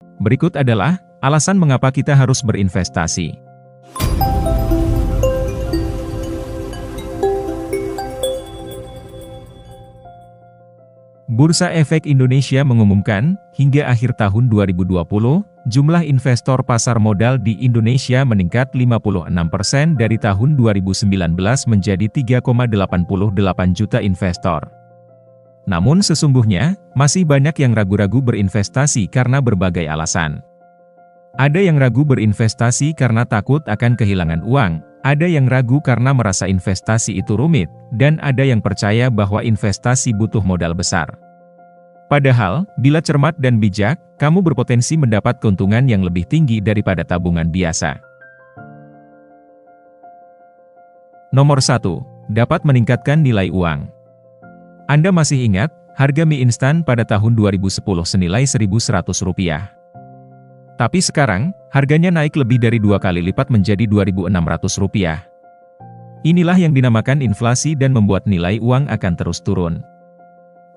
Berikut adalah alasan mengapa kita harus berinvestasi. Bursa Efek Indonesia mengumumkan, hingga akhir tahun 2020, jumlah investor pasar modal di Indonesia meningkat 56% dari tahun 2019 menjadi 3,88 juta investor. Namun sesungguhnya, masih banyak yang ragu-ragu berinvestasi karena berbagai alasan. Ada yang ragu berinvestasi karena takut akan kehilangan uang, ada yang ragu karena merasa investasi itu rumit, dan ada yang percaya bahwa investasi butuh modal besar. Padahal, bila cermat dan bijak, kamu berpotensi mendapat keuntungan yang lebih tinggi daripada tabungan biasa. Nomor 1. Dapat meningkatkan nilai uang. Anda masih ingat, harga mie instan pada tahun 2010 senilai Rp1.100. Tapi sekarang, harganya naik lebih dari 2 kali lipat menjadi Rp2.600. Inilah yang dinamakan inflasi dan membuat nilai uang akan terus turun.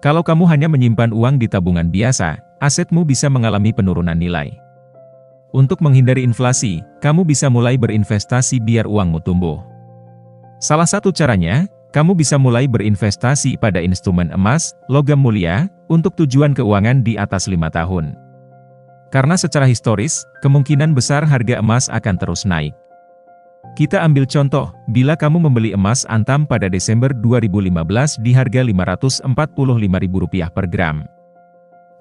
Kalau kamu hanya menyimpan uang di tabungan biasa, asetmu bisa mengalami penurunan nilai. Untuk menghindari inflasi, kamu bisa mulai berinvestasi biar uangmu tumbuh. Salah satu caranya, kamu bisa mulai berinvestasi pada instrumen emas, logam mulia, untuk tujuan keuangan di atas 5 tahun. Karena secara historis, kemungkinan besar harga emas akan terus naik. Kita ambil contoh, bila kamu membeli emas antam pada Desember 2015 di harga Rp545.000 per gram.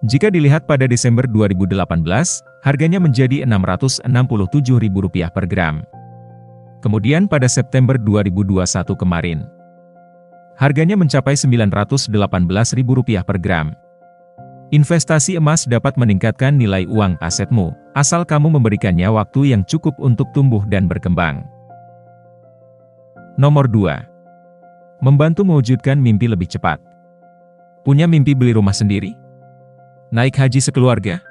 Jika dilihat pada Desember 2018, harganya menjadi Rp667.000 per gram. Kemudian pada September 2021 kemarin, harganya mencapai Rp918.000 per gram. Investasi emas dapat meningkatkan nilai uang asetmu, asal kamu memberikannya waktu yang cukup untuk tumbuh dan berkembang. Nomor 2. Membantu mewujudkan mimpi lebih cepat. Punya mimpi beli rumah sendiri? Naik haji sekeluarga?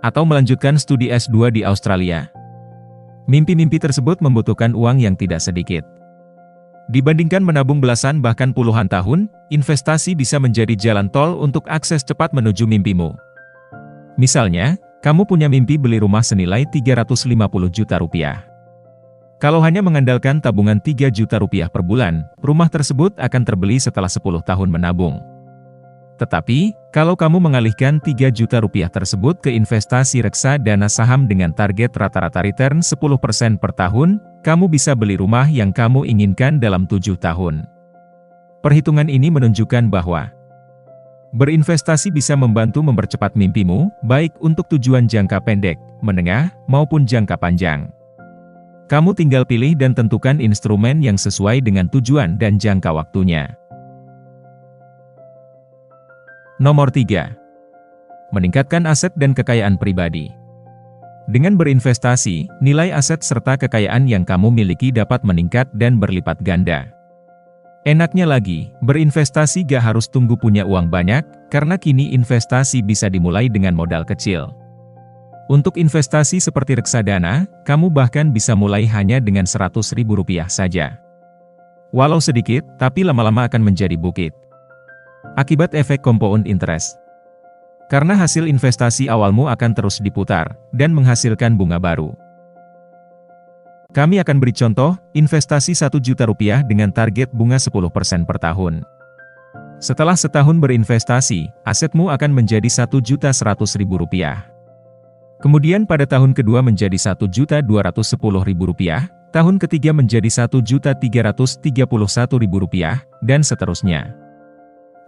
Atau melanjutkan studi S2 di Australia? Mimpi-mimpi tersebut membutuhkan uang yang tidak sedikit. Dibandingkan menabung belasan bahkan puluhan tahun, investasi bisa menjadi jalan tol untuk akses cepat menuju mimpimu. Misalnya, kamu punya mimpi beli rumah senilai Rp350 juta. Kalau hanya mengandalkan tabungan Rp3 juta per bulan, rumah tersebut akan terbeli setelah 10 tahun menabung. Tetapi, kalau kamu mengalihkan Rp3 juta tersebut ke investasi reksadana saham dengan target rata-rata return 10% per tahun, kamu bisa beli rumah yang kamu inginkan dalam 7 tahun. Perhitungan ini menunjukkan bahwa berinvestasi bisa membantu mempercepat mimpimu, baik untuk tujuan jangka pendek, menengah, maupun jangka panjang. Kamu tinggal pilih dan tentukan instrumen yang sesuai dengan tujuan dan jangka waktunya. Nomor 3. Meningkatkan aset dan kekayaan pribadi. Dengan berinvestasi, nilai aset serta kekayaan yang kamu miliki dapat meningkat dan berlipat ganda. Enaknya lagi, berinvestasi gak harus tunggu punya uang banyak, karena kini investasi bisa dimulai dengan modal kecil. Untuk investasi seperti reksadana, kamu bahkan bisa mulai hanya dengan Rp100.000 saja. Walau sedikit, tapi lama-lama akan menjadi bukit. Akibat efek compound interest. Karena hasil investasi awalmu akan terus diputar, dan menghasilkan bunga baru. Kami akan beri contoh, investasi Rp1 juta dengan target bunga 10% per tahun. Setelah setahun berinvestasi, asetmu akan menjadi Rp1.100.000. Kemudian pada tahun kedua menjadi Rp1.210.000, tahun ketiga menjadi Rp1.331.000, dan seterusnya.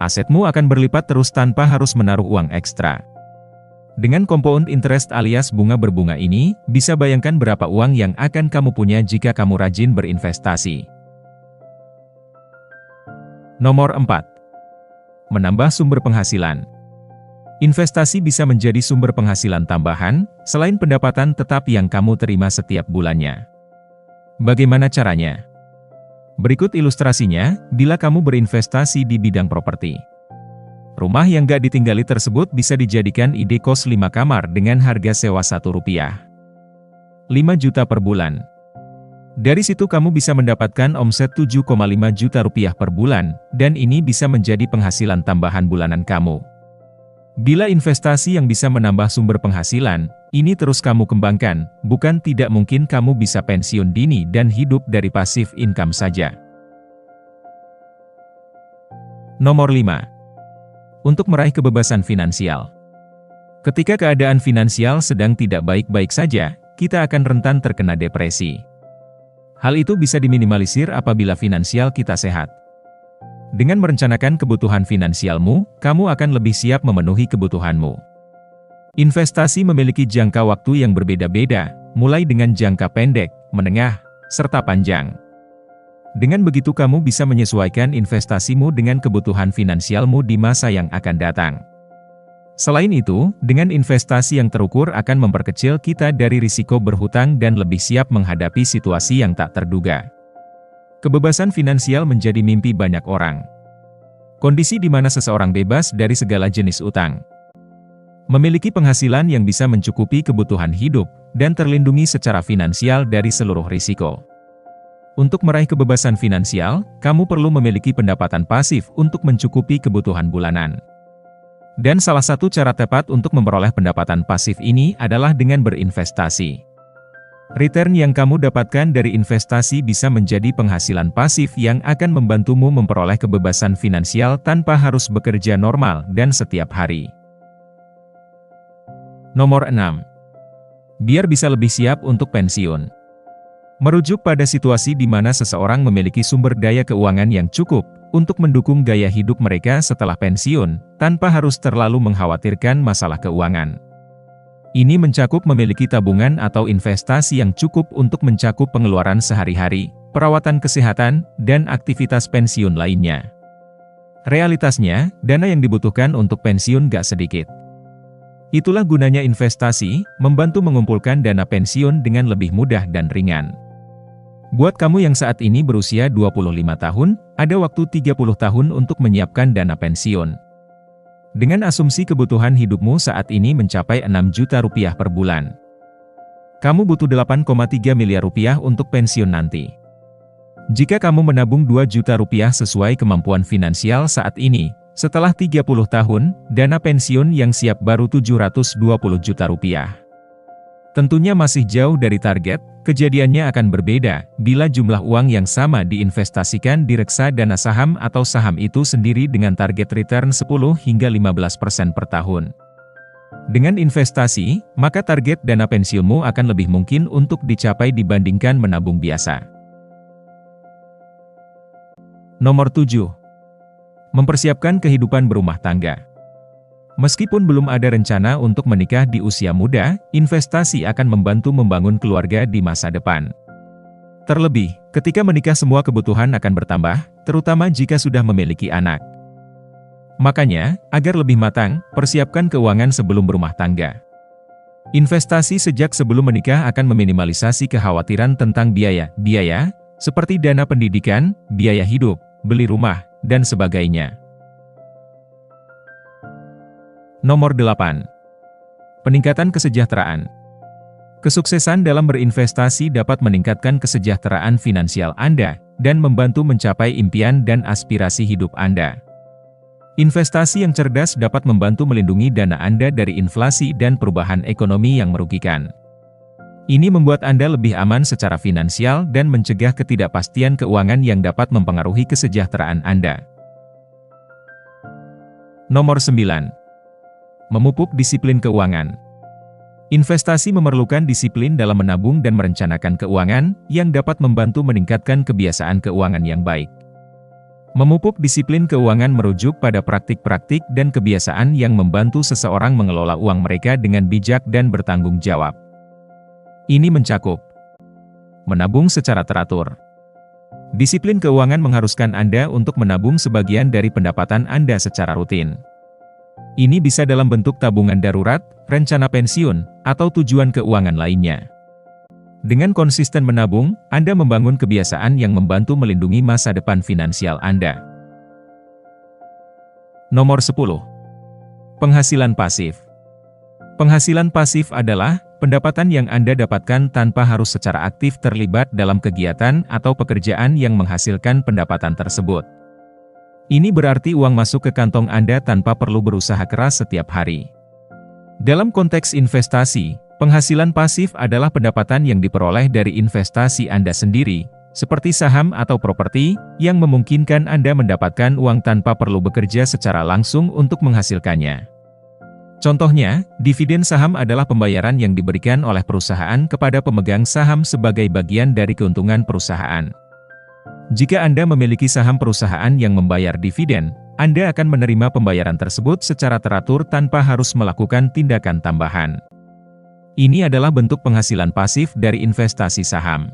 Asetmu akan berlipat terus tanpa harus menaruh uang ekstra. Dengan compound interest alias bunga berbunga ini, bisa bayangkan berapa uang yang akan kamu punya jika kamu rajin berinvestasi. Nomor 4. Menambah sumber penghasilan. Investasi bisa menjadi sumber penghasilan tambahan, selain pendapatan tetap yang kamu terima setiap bulannya. Bagaimana caranya? Berikut ilustrasinya, bila kamu berinvestasi di bidang properti. Rumah yang gak ditinggali tersebut bisa dijadikan ide kos 5 kamar dengan harga sewa Rp1. 5 juta per bulan. Dari situ kamu bisa mendapatkan omset Rp7,5 juta per bulan, dan ini bisa menjadi penghasilan tambahan bulanan kamu. Bila investasi yang bisa menambah sumber penghasilan, ini terus kamu kembangkan, bukan tidak mungkin kamu bisa pensiun dini dan hidup dari passive income saja. Nomor 5. Untuk meraih kebebasan finansial. Ketika keadaan finansial sedang tidak baik-baik saja, kita akan rentan terkena depresi. Hal itu bisa diminimalisir apabila finansial kita sehat. Dengan merencanakan kebutuhan finansialmu, kamu akan lebih siap memenuhi kebutuhanmu. Investasi memiliki jangka waktu yang berbeda-beda, mulai dengan jangka pendek, menengah, serta panjang. Dengan begitu kamu bisa menyesuaikan investasimu dengan kebutuhan finansialmu di masa yang akan datang. Selain itu, dengan investasi yang terukur akan memperkecil kita dari risiko berhutang dan lebih siap menghadapi situasi yang tak terduga. Kebebasan finansial menjadi mimpi banyak orang. Kondisi di mana seseorang bebas dari segala jenis utang. Memiliki penghasilan yang bisa mencukupi kebutuhan hidup, dan terlindungi secara finansial dari seluruh risiko. Untuk meraih kebebasan finansial, kamu perlu memiliki pendapatan pasif untuk mencukupi kebutuhan bulanan. Dan salah satu cara tepat untuk memperoleh pendapatan pasif ini adalah dengan berinvestasi. Return yang kamu dapatkan dari investasi bisa menjadi penghasilan pasif yang akan membantumu memperoleh kebebasan finansial tanpa harus bekerja normal dan setiap hari. Nomor 6. Biar bisa lebih siap untuk pensiun. Merujuk pada situasi di mana seseorang memiliki sumber daya keuangan yang cukup untuk mendukung gaya hidup mereka setelah pensiun, tanpa harus terlalu mengkhawatirkan masalah keuangan. Ini mencakup memiliki tabungan atau investasi yang cukup untuk mencakup pengeluaran sehari-hari, perawatan kesehatan, dan aktivitas pensiun lainnya. Realitasnya, dana yang dibutuhkan untuk pensiun gak sedikit. Itulah gunanya investasi, membantu mengumpulkan dana pensiun dengan lebih mudah dan ringan. Buat kamu yang saat ini berusia 25 tahun, ada waktu 30 tahun untuk menyiapkan dana pensiun. Dengan asumsi kebutuhan hidupmu saat ini mencapai 6 juta rupiah per bulan. Kamu butuh 8,3 miliar rupiah untuk pensiun nanti. Jika kamu menabung 2 juta rupiah sesuai kemampuan finansial saat ini, setelah 30 tahun, dana pensiun yang siap baru 720 juta rupiah. Tentunya masih jauh dari target, kejadiannya akan berbeda bila jumlah uang yang sama diinvestasikan di reksadana saham atau saham itu sendiri dengan target return 10 hingga 15% per tahun. Dengan investasi, maka target dana pensiunmu akan lebih mungkin untuk dicapai dibandingkan menabung biasa. Nomor 7. Mempersiapkan kehidupan berumah tangga. Meskipun belum ada rencana untuk menikah di usia muda, investasi akan membantu membangun keluarga di masa depan. Terlebih, ketika menikah semua kebutuhan akan bertambah, terutama jika sudah memiliki anak. Makanya, agar lebih matang, persiapkan keuangan sebelum berumah tangga. Investasi sejak sebelum menikah akan meminimalisasi kekhawatiran tentang biaya seperti dana pendidikan, biaya hidup, beli rumah, dan sebagainya. Nomor 8. Peningkatan kesejahteraan. Kesuksesan dalam berinvestasi dapat meningkatkan kesejahteraan finansial Anda, dan membantu mencapai impian dan aspirasi hidup Anda. Investasi yang cerdas dapat membantu melindungi dana Anda dari inflasi dan perubahan ekonomi yang merugikan. Ini membuat Anda lebih aman secara finansial dan mencegah ketidakpastian keuangan yang dapat mempengaruhi kesejahteraan Anda. Nomor 9. Memupuk disiplin keuangan. Investasi memerlukan disiplin dalam menabung dan merencanakan keuangan, yang dapat membantu meningkatkan kebiasaan keuangan yang baik. Memupuk disiplin keuangan merujuk pada praktik-praktik dan kebiasaan yang membantu seseorang mengelola uang mereka dengan bijak dan bertanggung jawab. Ini mencakup menabung secara teratur. Disiplin keuangan mengharuskan Anda untuk menabung sebagian dari pendapatan Anda secara rutin. Ini bisa dalam bentuk tabungan darurat, rencana pensiun, atau tujuan keuangan lainnya. Dengan konsisten menabung, Anda membangun kebiasaan yang membantu melindungi masa depan finansial Anda. Nomor 10. Penghasilan pasif. Penghasilan pasif adalah pendapatan yang Anda dapatkan tanpa harus secara aktif terlibat dalam kegiatan atau pekerjaan yang menghasilkan pendapatan tersebut. Ini berarti uang masuk ke kantong Anda tanpa perlu berusaha keras setiap hari. Dalam konteks investasi, penghasilan pasif adalah pendapatan yang diperoleh dari investasi Anda sendiri, seperti saham atau properti, yang memungkinkan Anda mendapatkan uang tanpa perlu bekerja secara langsung untuk menghasilkannya. Contohnya, dividen saham adalah pembayaran yang diberikan oleh perusahaan kepada pemegang saham sebagai bagian dari keuntungan perusahaan. Jika Anda memiliki saham perusahaan yang membayar dividen, Anda akan menerima pembayaran tersebut secara teratur tanpa harus melakukan tindakan tambahan. Ini adalah bentuk penghasilan pasif dari investasi saham.